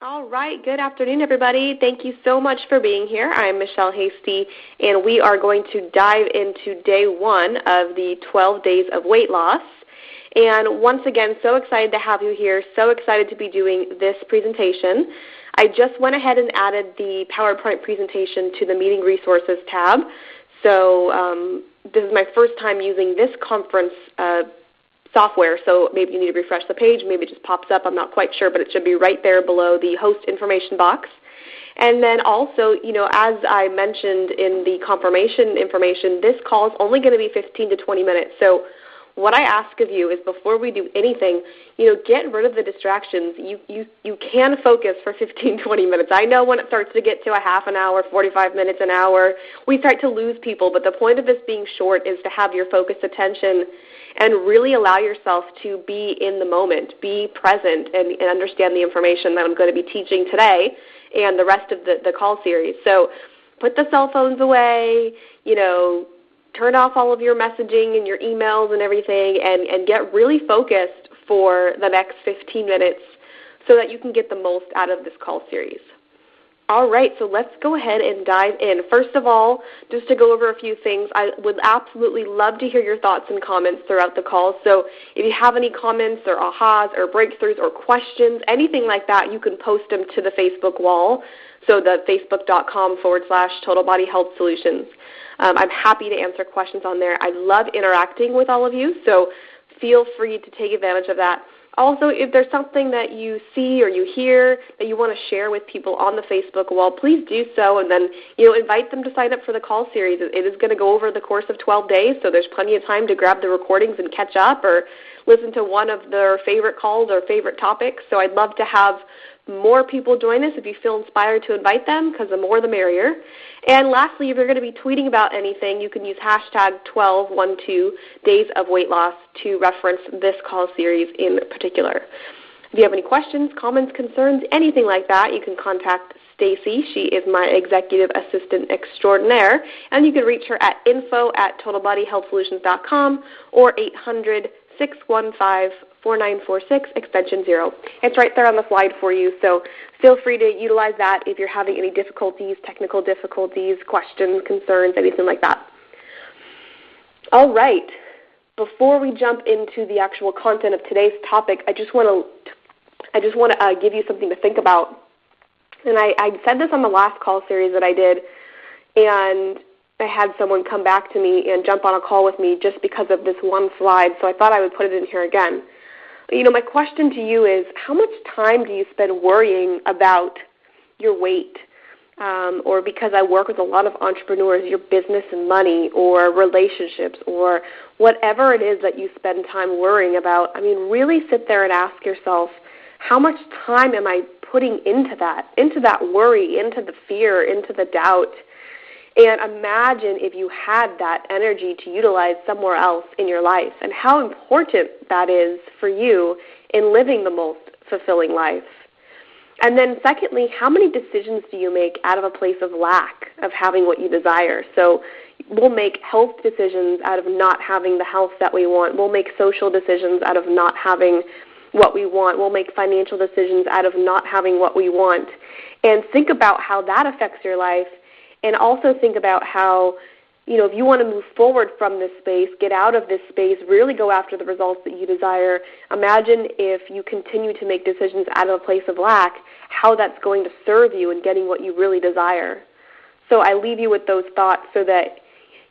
All right. Good afternoon, everybody. Thank you so much for being here. I'm Michelle Hasty, and we are going to dive into day 1 of the 12 days of weight loss. And once again, so excited to have you here, so excited to be doing this presentation. I just went ahead and added the PowerPoint presentation to the Meeting Resources tab. So this is my first time using this conference software, so maybe you need to refresh the page, maybe it just pops up, I'm not quite sure, but it should be right there below the host information box. And then also, as I mentioned in the confirmation information, this call is only going to be 15 to 20 minutes. So what I ask of you is before we do anything, get rid of the distractions. You can focus for 15, 20 minutes. I know when it starts to get to a half an hour, 45 minutes, an hour, we start to lose people, but the point of this being short is to have your focused attention and really allow yourself to be in the moment, be present, and understand the information that I'm going to be teaching today and the rest of the call series. So put the cell phones away, turn off all of your messaging and your emails and everything, and get really focused for the next 15 minutes so that you can get the most out of this call series. All right, so let's go ahead and dive in. First of all, just to go over a few things, I would absolutely love to hear your thoughts and comments throughout the call. So if you have any comments or ahas or breakthroughs or questions, anything like that, you can post them to the Facebook wall, so the facebook.com/Total Body Health Solutions. I'm happy to answer questions on there. I love interacting with all of you, so feel free to take advantage of that. Also, if there's something that you see or you hear that you want to share with people on the Facebook wall, please do so, and then invite them to sign up for the call series. It is going to go over the course of 12 days, so there's plenty of time to grab the recordings and catch up or listen to one of their favorite calls or favorite topics. So I'd love to have more people join us if you feel inspired to invite them, because the more the merrier. And lastly, if you're going to be tweeting about anything, you can use hashtag 1212 days of weight loss to reference this call series in particular. If you have any questions, comments, concerns, anything like that, you can contact Stacy. She is my executive assistant extraordinaire, and you can reach her at info@totalbodyhealthsolutions.com or 800-615-4946, extension 0. It's right there on the slide for you, so feel free to utilize that if you're having any difficulties, technical difficulties, questions, concerns, anything like that. All right. Before we jump into the actual content of today's topic, I just want to give you something to think about. And I said this on the last call series that I did, and I had someone come back to me and jump on a call with me just because of this one slide, so I thought I would put it in here again. My question to you is, how much time do you spend worrying about your weight? Or because I work with a lot of entrepreneurs, your business and money or relationships or whatever it is that you spend time worrying about, really sit there and ask yourself, how much time am I putting into that worry, into the fear, into the doubt? And imagine if you had that energy to utilize somewhere else in your life, and how important that is for you in living the most fulfilling life. And then secondly, how many decisions do you make out of a place of lack of having what you desire? So we'll make health decisions out of not having the health that we want. We'll make social decisions out of not having what we want. We'll make financial decisions out of not having what we want. And think about how that affects your life. And also think about how, if you want to move forward from this space, get out of this space, really go after the results that you desire, imagine if you continue to make decisions out of a place of lack, how that's going to serve you in getting what you really desire. So I leave you with those thoughts so that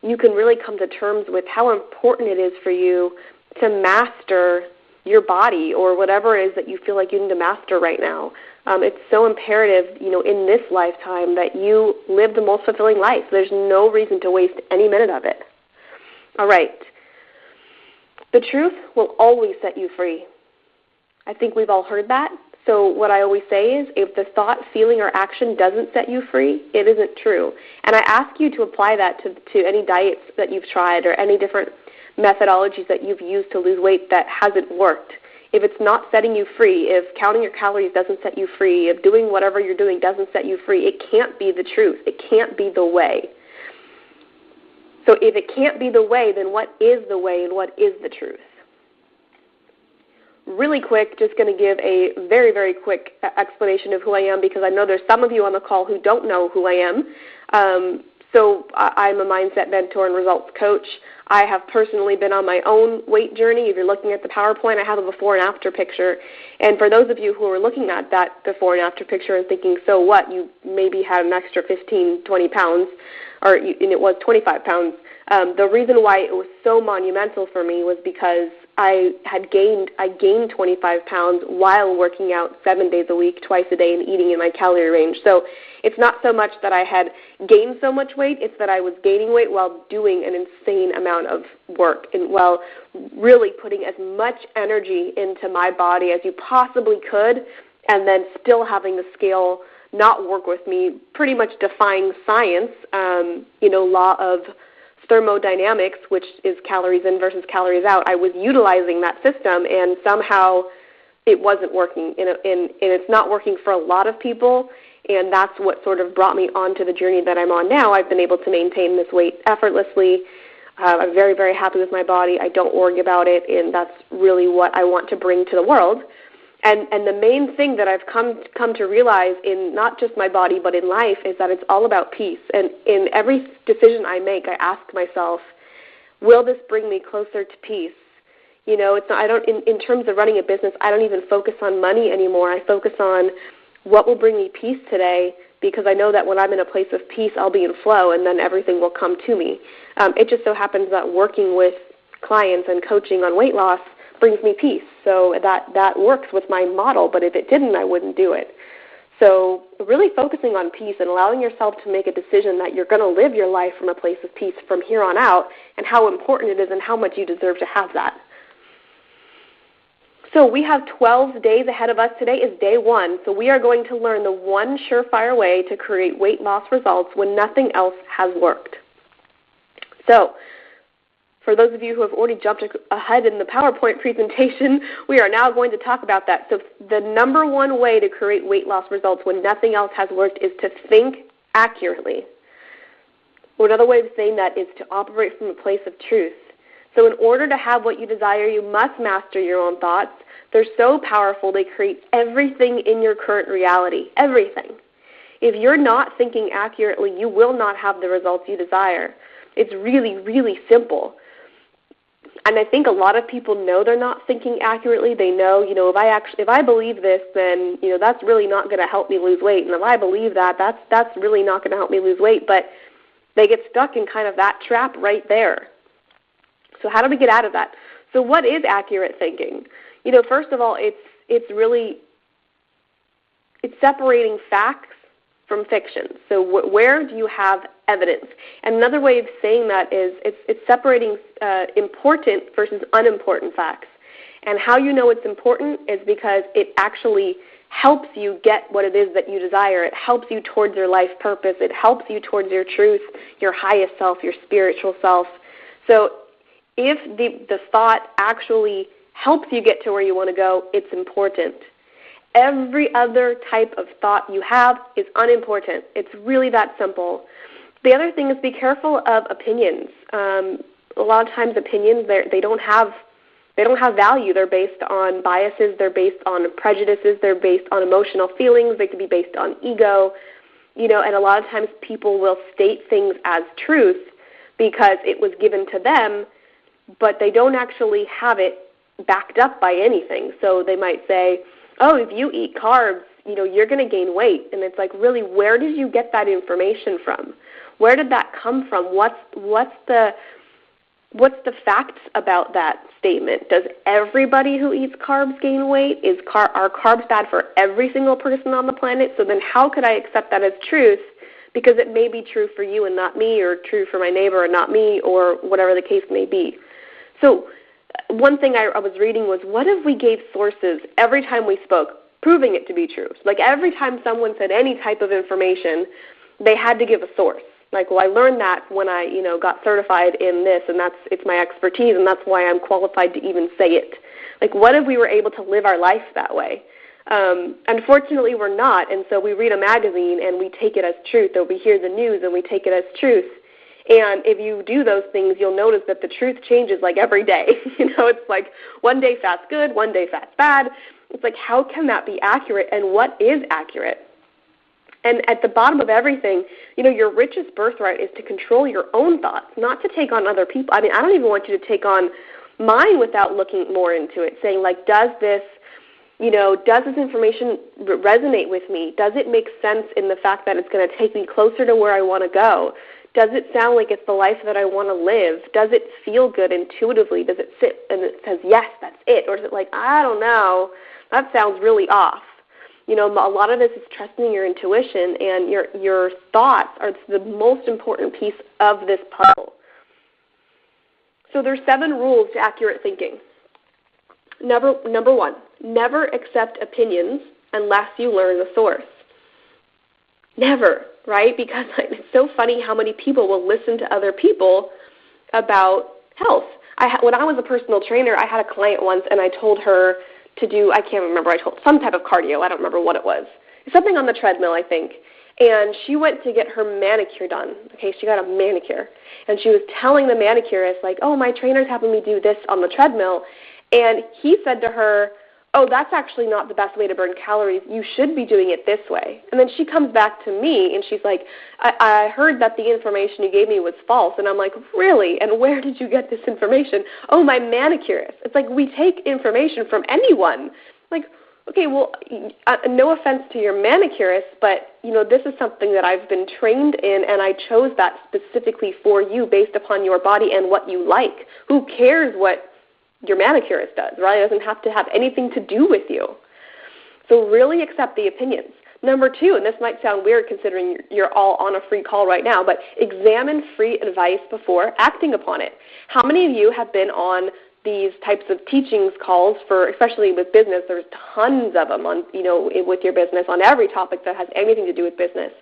you can really come to terms with how important it is for you to master your body or whatever it is that you feel like you need to master right now. It's so imperative, in this lifetime that you live the most fulfilling life. There's no reason to waste any minute of it. All right. The truth will always set you free. I think we've all heard that. So what I always say is, if the thought, feeling, or action doesn't set you free, it isn't true. And I ask you to apply that to any diets that you've tried or any different methodologies that you've used to lose weight that hasn't worked. If it's not setting you free, if counting your calories doesn't set you free, if doing whatever you're doing doesn't set you free, it can't be the truth. It can't be the way. So if it can't be the way, then what is the way and what is the truth? really quick, just going to give a very, very quick explanation of who I am, because I know there's some of you on the call who don't know who I am. So I'm a mindset mentor and results coach. I have personally been on my own weight journey. If you're looking at the PowerPoint, I have a before and after picture. And for those of you who are looking at that before and after picture and thinking, so what, you maybe had an extra 15, 20 pounds, and it was 25 pounds. The reason why it was so monumental for me was because I gained 25 pounds while working out 7 days a week, twice a day, and eating in my calorie range. So it's not so much that I had gained so much weight, it's that I was gaining weight while doing an insane amount of work and while really putting as much energy into my body as you possibly could, and then still having the scale not work with me, pretty much defying science, law of thermodynamics, which is calories in versus calories out. I was utilizing that system, and somehow it wasn't working, and it's not working for a lot of people, and that's what sort of brought me onto the journey that I'm on now. I've been able to maintain this weight effortlessly. I'm very, very happy with my body. I don't worry about it, and that's really what I want to bring to the world. And the main thing that I've come to realize in not just my body but in life is that it's all about peace. And in every decision I make, I ask myself, will this bring me closer to peace? It's not, in terms of running a business, I don't even focus on money anymore. I focus on what will bring me peace today, because I know that when I'm in a place of peace, I'll be in flow, and then everything will come to me. It just so happens that working with clients and coaching on weight loss brings me peace. So that works with my model, but if it didn't, I wouldn't do it. So really focusing on peace and allowing yourself to make a decision that you're going to live your life from a place of peace from here on out, and how important it is and how much you deserve to have that. So we have 12 days ahead of us. Today is day 1. So we are going to learn the one surefire way to create weight loss results when nothing else has worked. So for those of you who have already jumped ahead in the PowerPoint presentation, we are now going to talk about that. So the number one way to create weight loss results when nothing else has worked is to think accurately. Or another way of saying that is to operate from a place of truth. So in order to have what you desire, you must master your own thoughts. They're so powerful, they create everything in your current reality, everything. If you're not thinking accurately, you will not have the results you desire. It's really, really simple. And I think a lot of people know they're not thinking accurately. They know, if I believe this, then, that's really not going to help me lose weight. And if I believe that, that's really not going to help me lose weight. But they get stuck in kind of that trap right there. So how do we get out of that? So what is accurate thinking? First of all, it's separating facts from fiction. So where do you have evidence? And another way of saying that is it's separating important versus unimportant facts. And how you know it's important is because it actually helps you get what it is that you desire. It helps you towards your life purpose. It helps you towards your truth, your highest self, your spiritual self. So if the thought actually helps you get to where you want to go, it's important. Every other type of thought you have is unimportant. It's really that simple. The other thing is be careful of opinions. A lot of times opinions, they don't have value. They're based on biases. They're based on prejudices. They're based on emotional feelings. They can be based on ego. And a lot of times people will state things as truth because it was given to them, but they don't actually have it backed up by anything. So they might say, oh, if you eat carbs, you're going to gain weight. And it's like, really, where did you get that information from? Where did that come from? What's the facts about that statement? Does everybody who eats carbs gain weight? Are carbs bad for every single person on the planet? So then how could I accept that as truth? Because it may be true for you and not me, or true for my neighbor and not me, or whatever the case may be. So one thing I was reading was, what if we gave sources every time we spoke, proving it to be true? Like every time someone said any type of information, they had to give a source. Like, well, I learned that when I, got certified in this, and it's my expertise, and that's why I'm qualified to even say it. Like, what if we were able to live our life that way? Unfortunately, we're not, and so we read a magazine and we take it as truth, or we hear the news and we take it as truth. And if you do those things, you'll notice that the truth changes like every day. It's like one day fat's good, one day fat's bad. It's like, how can that be accurate, and what is accurate? And at the bottom of everything, your richest birthright is to control your own thoughts, not to take on other people. I don't even want you to take on mine without looking more into it, saying, like, does this information resonate with me? Does it make sense in the fact that it's going to take me closer to where I want to go? Does it sound like it's the life that I want to live? Does it feel good intuitively? Does it sit and it says, yes, that's it? Or is it like, I don't know, that sounds really off? A lot of this is trusting your intuition, and your thoughts are the most important piece of this puzzle. So there's 7 rules to accurate thinking. Number 1, never accept opinions unless you learn the source. Never, right? Because it's so funny how many people will listen to other people about health. When I was a personal trainer, I had a client once, and I told her to do, I can't remember, I told some type of cardio. I don't remember what it was. Something on the treadmill, I think. And she went to get her manicure done. Okay, she got a manicure. And she was telling the manicurist, like, oh, my trainer's having me do this on the treadmill. And he said to her, oh, that's actually not the best way to burn calories. You should be doing it this way. And then she comes back to me, and she's like, I heard that the information you gave me was false. And I'm like, really? And where did you get this information? Oh, my manicurist. It's like, we take information from anyone. Like, okay, well, no offense to your manicurist, but, this is something that I've been trained in, and I chose that specifically for you based upon your body and what you like. Who cares what your manicurist does, right? It doesn't have to have anything to do with you. So really accept the opinions. Number 2, and this might sound weird considering you're all on a free call right now, but examine free advice before acting upon it. How many of you have been on these types of teachings calls for, especially with business? There's tons of them on, with your business on every topic that has anything to do with business.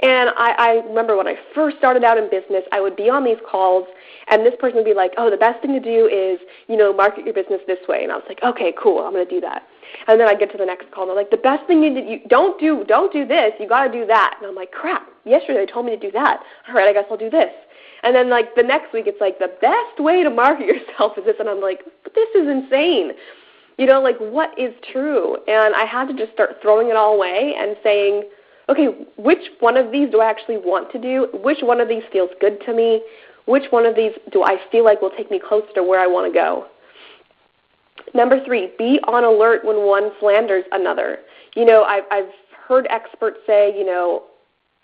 And I remember when I first started out in business, I would be on these calls, and this person would be like, oh, the best thing to do is, market your business this way. And I was like, okay, cool, I'm going to do that. And then I get to the next call, and they're like, the best thing you don't do this, you got to do that. And I'm like, crap, yesterday they told me to do that. All right, I guess I'll do this. And then, like, the next week, it's like, the best way to market yourself is this. And I'm like, but this is insane. What is true? And I had to just start throwing it all away and saying, okay, which one of these do I actually want to do? Which one of these feels good to me? Which one of these do I feel like will take me closer to where I want to go? Number 3, be on alert when one slanders another. I've heard experts say,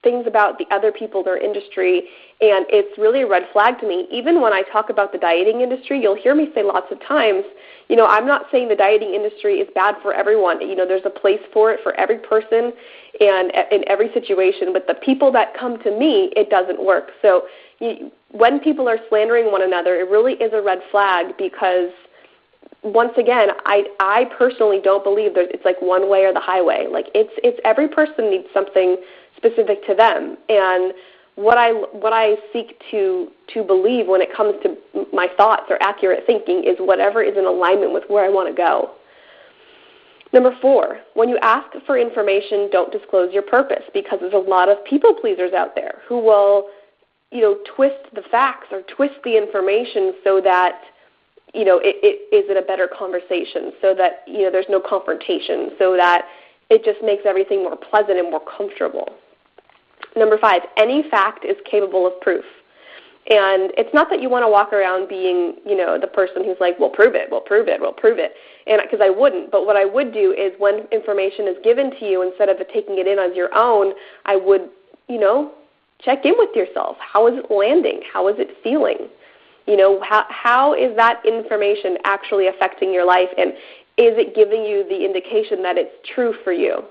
things about the other people in their industry, and it's really a red flag to me. Even when I talk about the dieting industry, you'll hear me say lots of times, I'm not saying the dieting industry is bad for everyone. There's a place for it for every person and in every situation, but the people that come to me, it doesn't work. So when people are slandering one another, it really is a red flag because, once again, I personally don't believe it's like one way or the highway. Like it's every person needs something specific to them. And what I seek to believe when it comes to my thoughts or accurate thinking is whatever is in alignment with where I want to go. Number 4, when you ask for information, don't disclose your purpose, because there's a lot of people pleasers out there who will, twist the facts or twist the information so that, it is in a better conversation, so that, there's no confrontation, so that it just makes everything more pleasant and more comfortable. Number 5, any fact is capable of proof. And it's not that you want to walk around being, the person who's like, well, prove it, we'll prove it, we'll prove it. And because I wouldn't. But what I would do is when information is given to you, instead of taking it in as your own, I would, check in with yourself. How is it landing? How is it feeling? How is that information actually affecting your life? And is it giving you the indication that it's true for you?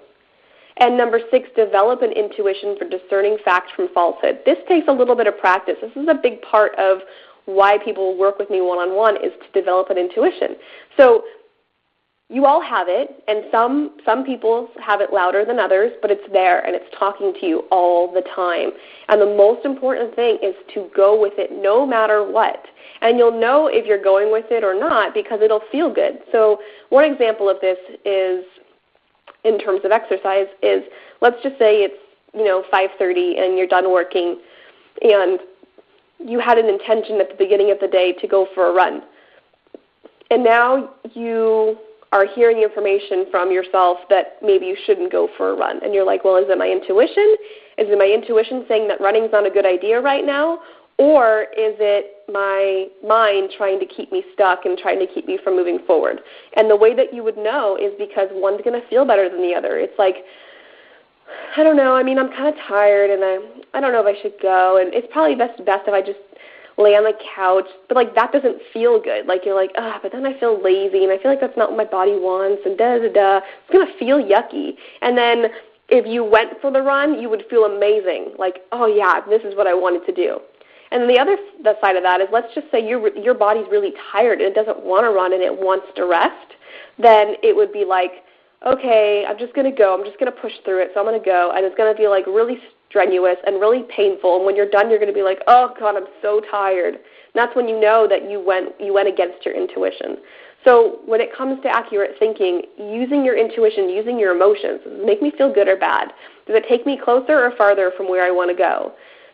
And number 6, develop an intuition for discerning fact from falsehood. This takes a little bit of practice. This is a big part of why people work with me one-on-one, is to develop an intuition. So you all have it, and some people have it louder than others, but it's there, and it's talking to you all the time. And the most important thing is to go with it no matter what. And you'll know if you're going with it or not because it'll feel good. So one example of this is, in terms of exercise, is let's just say it's 5:30 and you're done working, and you had an intention at the beginning of the day to go for a run. And now you are hearing information from yourself that maybe you shouldn't go for a run. And you're like, well, is it my intuition? Is it my intuition saying that running's not a good idea right now? Or is it my mind trying to keep me stuck and trying to keep me from moving forward? And the way that you would know is because one's going to feel better than the other. It's like, I don't know, I mean, I'm kind of tired and I don't know if I should go. And it's probably best if I just lay on the couch. But, like, that doesn't feel good. Like, you're like, but then I feel lazy and I feel like that's not what my body wants and da-da-da. It's going to feel yucky. And then if you went for the run, you would feel amazing. Like, oh, yeah, this is what I wanted to do. And then the side of that is, let's just say your body's really tired and it doesn't want to run and it wants to rest. Then it would be like, okay, I'm just going to go. I'm just going to push through it. So I'm going to go. And it's going to be like really strenuous and really painful. And when you're done, you're going to be like, oh, God, I'm so tired. And that's when you know that you went against your intuition. So when it comes to accurate thinking, using your intuition, using your emotions, does it make me feel good or bad? Does it take me closer or farther from where I want to go?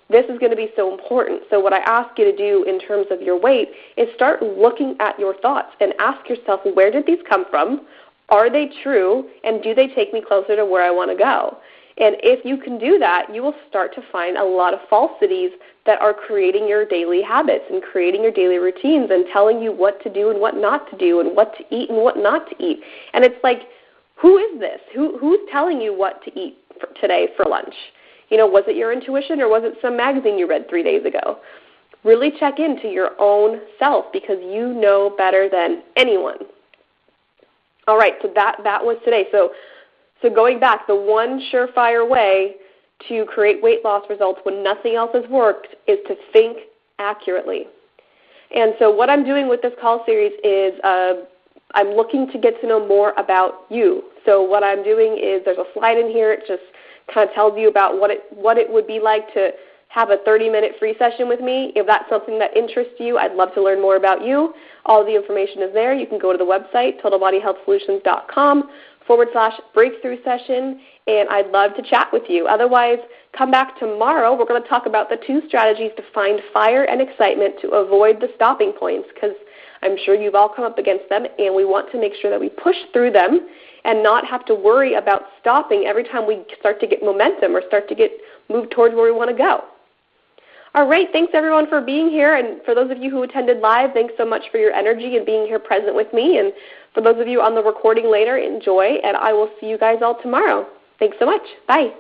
This is going to be so important. So what I ask you to do in terms of your weight is start looking at your thoughts and ask yourself, where did these come from? Are they true? And do they take me closer to where I want to go? And if you can do that, you will start to find a lot of falsities that are creating your daily habits and creating your daily routines and telling you what to do and what not to do and what to eat and what not to eat. And it's like, who is this? Who's telling you what to eat today for lunch? You know, was it your intuition or was it some magazine you read 3 days ago? Really check into your own self because you know better than anyone. All right, so that was today. So going back, the one surefire way to create weight loss results when nothing else has worked is to think accurately. And so what I'm doing with this call series is I'm looking to get to know more about you. So what I'm doing is there's a slide in here. It just kind of tells you about what it would be like to have a 30-minute free session with me. If that's something that interests you, I'd love to learn more about you. All the information is there. You can go to the website, totalbodyhealthsolutions.com/breakthrough session, and I'd love to chat with you. Otherwise, come back tomorrow. We're going to talk about the 2 strategies to find fire and excitement to avoid the stopping points, because I'm sure you've all come up against them, and we want to make sure that we push through them and not have to worry about stopping every time we start to get momentum or start to get moved towards where we want to go. All right, thanks everyone for being here, and for those of you who attended live, thanks so much for your energy and being here present with me, and for those of you on the recording later, enjoy, and I will see you guys all tomorrow. Thanks so much. Bye.